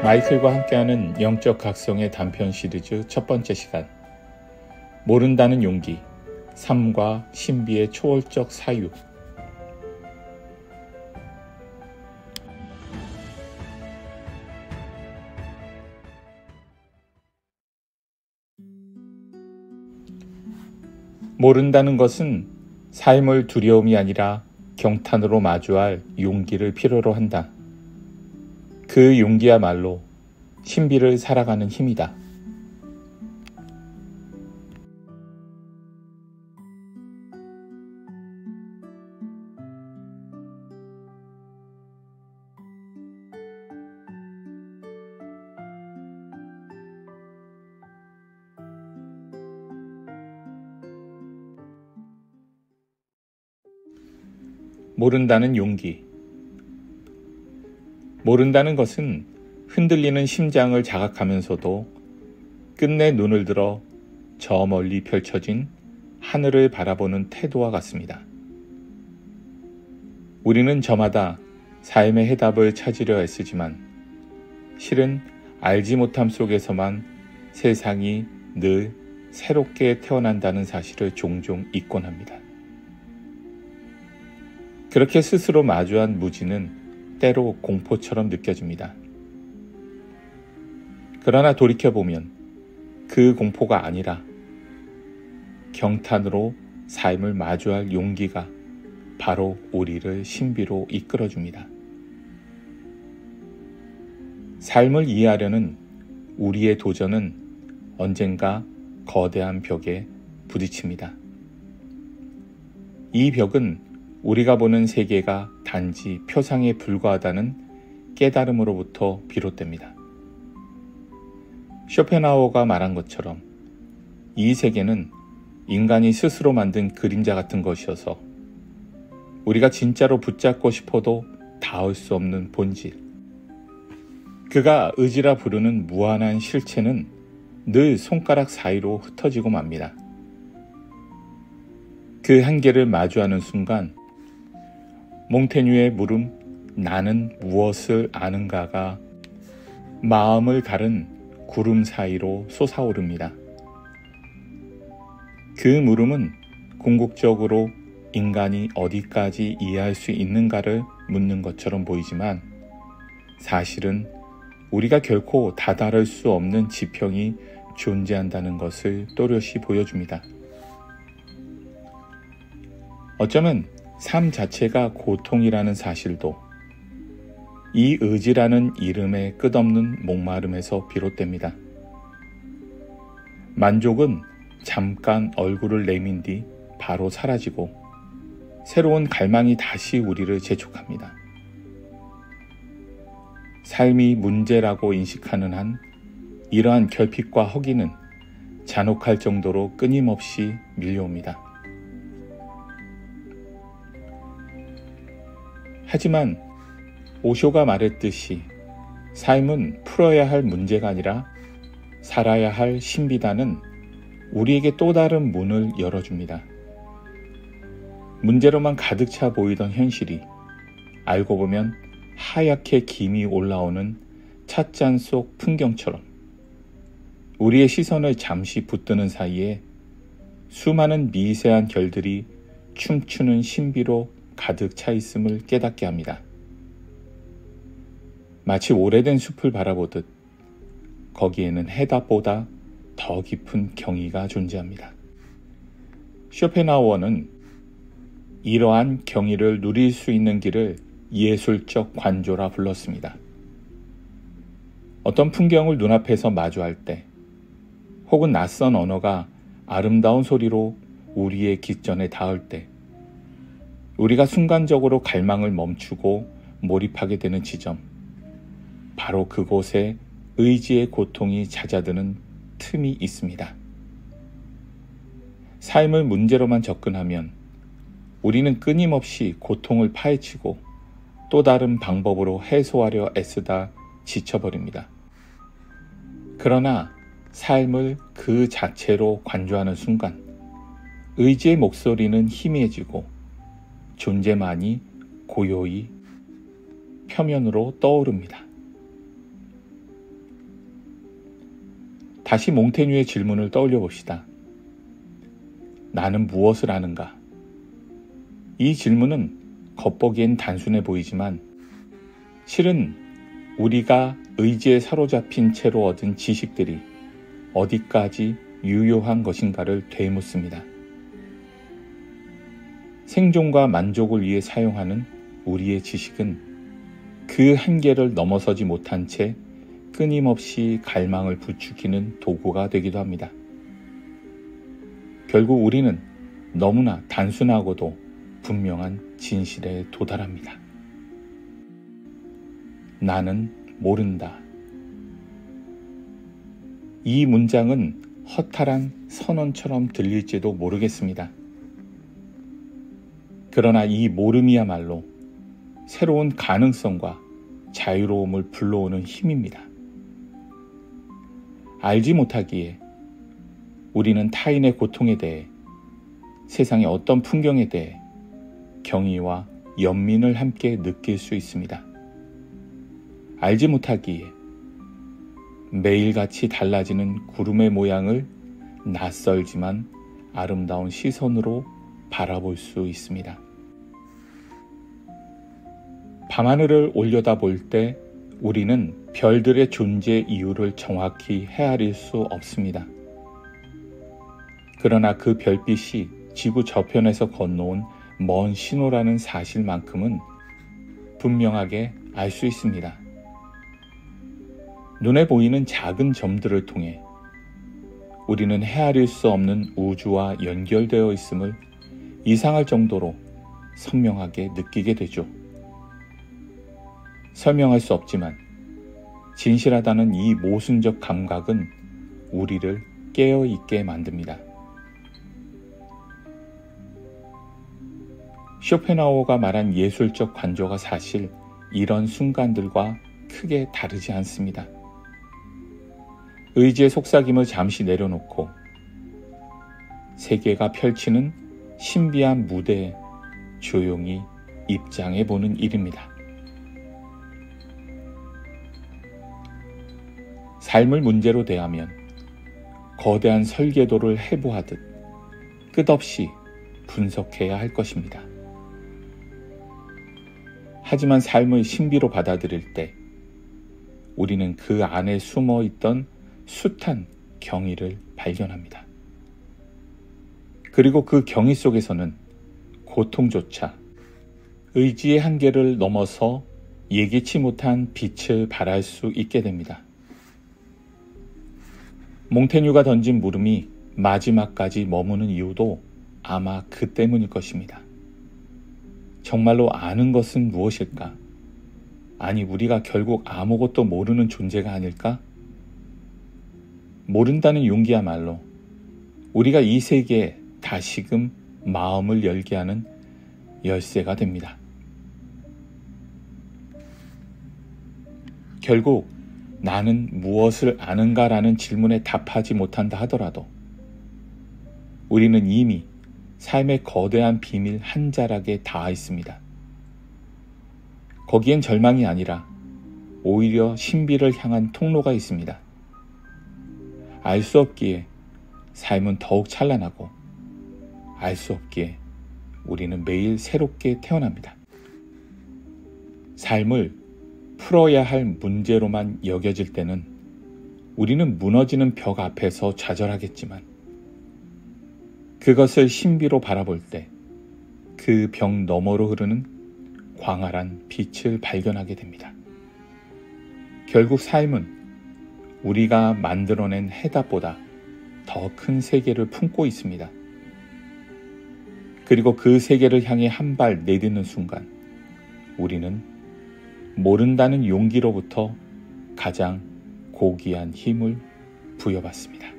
마이클과 함께하는 영적 각성의 단편 시리즈 첫 번째 시간, 모른다는 용기, 삶과 신비의 초월적 사유. 모른다는 것은 삶을 두려움이 아니라 경탄으로 마주할 용기를 필요로 한다. 그 용기야말로 신비를 살아가는 힘이다. 모른다는 용기. 모른다는 것은 흔들리는 심장을 자각하면서도 끝내 눈을 들어 저 멀리 펼쳐진 하늘을 바라보는 태도와 같습니다. 우리는 저마다 삶의 해답을 찾으려 애쓰지만 실은 알지 못함 속에서만 세상이 늘 새롭게 태어난다는 사실을 종종 잊곤 합니다. 그렇게 스스로 마주한 무지는 때로 공포처럼 느껴집니다. 그러나 돌이켜보면 그 공포가 아니라 경탄으로 삶을 마주할 용기가 바로 우리를 신비로 이끌어줍니다. 삶을 이해하려는 우리의 도전은 언젠가 거대한 벽에 부딪힙니다. 이 벽은 우리가 보는 세계가 단지 표상에 불과하다는 깨달음으로부터 비롯됩니다. 쇼펜하우어가 말한 것처럼 이 세계는 인간이 스스로 만든 그림자 같은 것이어서 우리가 진짜로 붙잡고 싶어도 닿을 수 없는 본질. 그가 의지라 부르는 무한한 실체는 늘 손가락 사이로 흩어지고 맙니다. 그 한계를 마주하는 순간 몽테뉴의 물음 나는 무엇을 아는가가 마음을 가른 구름 사이로 솟아오릅니다. 그 물음은 궁극적으로 인간이 어디까지 이해할 수 있는가를 묻는 것처럼 보이지만 사실은 우리가 결코 다다를 수 없는 지평이 존재한다는 것을 또렷이 보여줍니다. 어쩌면 삶 자체가 고통이라는 사실도 이 의지라는 이름의 끝없는 목마름에서 비롯됩니다. 만족은 잠깐 얼굴을 내민 뒤 바로 사라지고 새로운 갈망이 다시 우리를 재촉합니다. 삶이 문제라고 인식하는 한 이러한 결핍과 허기는 잔혹할 정도로 끊임없이 밀려옵니다. 하지만 오쇼가 말했듯이 삶은 풀어야 할 문제가 아니라 살아야 할 신비다는 우리에게 또 다른 문을 열어줍니다. 문제로만 가득 차 보이던 현실이 알고 보면 하얗게 김이 올라오는 찻잔 속 풍경처럼 우리의 시선을 잠시 붙드는 사이에 수많은 미세한 결들이 춤추는 신비로 가득 차 있음을 깨닫게 합니다. 마치 오래된 숲을 바라보듯 거기에는 해답보다 더 깊은 경의가 존재합니다. 쇼펜하우어는 이러한 경의를 누릴 수 있는 길을 예술적 관조라 불렀습니다. 어떤 풍경을 눈앞에서 마주할 때 혹은 낯선 언어가 아름다운 소리로 우리의 귓전에 닿을 때 우리가 순간적으로 갈망을 멈추고 몰입하게 되는 지점, 바로 그곳에 의지의 고통이 잦아드는 틈이 있습니다. 삶을 문제로만 접근하면 우리는 끊임없이 고통을 파헤치고 또 다른 방법으로 해소하려 애쓰다 지쳐버립니다. 그러나 삶을 그 자체로 관조하는 순간 의지의 목소리는 희미해지고 존재만이 고요히 표면으로 떠오릅니다. 다시 몽테뉴의 질문을 떠올려 봅시다. 나는 무엇을 아는가? 이 질문은 겉보기엔 단순해 보이지만 실은 우리가 의지에 사로잡힌 채로 얻은 지식들이 어디까지 유효한 것인가를 되묻습니다. 생존과 만족을 위해 사용하는 우리의 지식은 그 한계를 넘어서지 못한 채 끊임없이 갈망을 부추기는 도구가 되기도 합니다. 결국 우리는 너무나 단순하고도 분명한 진실에 도달합니다. 나는 모른다. 이 문장은 허탈한 선언처럼 들릴지도 모르겠습니다. 그러나 이 모름이야말로 새로운 가능성과 자유로움을 불러오는 힘입니다. 알지 못하기에 우리는 타인의 고통에 대해, 세상의 어떤 풍경에 대해 경의와 연민을 함께 느낄 수 있습니다. 알지 못하기에 매일같이 달라지는 구름의 모양을 낯설지만 아름다운 시선으로 바라볼 수 있습니다. 밤하늘을 올려다볼 때 우리는 별들의 존재 이유를 정확히 헤아릴 수 없습니다. 그러나 그 별빛이 지구 저편에서 건너온 먼 신호라는 사실만큼은 분명하게 알 수 있습니다. 눈에 보이는 작은 점들을 통해 우리는 헤아릴 수 없는 우주와 연결되어 있음을 이상할 정도로 선명하게 느끼게 되죠. 설명할 수 없지만 진실하다는 이 모순적 감각은 우리를 깨어있게 만듭니다. 쇼펜하우어가 말한 예술적 관조가 사실 이런 순간들과 크게 다르지 않습니다. 의지의 속삭임을 잠시 내려놓고 세계가 펼치는 신비한 무대에 조용히 입장해 보는 일입니다. 삶을 문제로 대하면 거대한 설계도를 해부하듯 끝없이 분석해야 할 것입니다. 하지만 삶을 신비로 받아들일 때 우리는 그 안에 숨어 있던 숱한 경의를 발견합니다. 그리고 그 경의 속에서는 고통조차 의지의 한계를 넘어서 예기치 못한 빛을 발할 수 있게 됩니다. 몽테뉴가 던진 물음이 마지막까지 머무는 이유도 아마 그 때문일 것입니다. 정말로 아는 것은 무엇일까? 아니, 우리가 결국 아무것도 모르는 존재가 아닐까? 모른다는 용기야말로 우리가 이 세계에 다시금 마음을 열게 하는 열쇠가 됩니다. 결국 나는 무엇을 아는가라는 질문에 답하지 못한다 하더라도 우리는 이미 삶의 거대한 비밀 한 자락에 닿아 있습니다. 거기엔 절망이 아니라 오히려 신비를 향한 통로가 있습니다. 알 수 없기에 삶은 더욱 찬란하고 알 수 없기에 우리는 매일 새롭게 태어납니다. 삶을 풀어야 할 문제로만 여겨질 때는 우리는 무너지는 벽 앞에서 좌절하겠지만 그것을 신비로 바라볼 때 그 벽 너머로 흐르는 광활한 빛을 발견하게 됩니다. 결국 삶은 우리가 만들어낸 해답보다 더 큰 세계를 품고 있습니다. 그리고 그 세계를 향해 한 발 내딛는 순간 우리는 모른다는 용기로부터 가장 고귀한 힘을 부여받습니다.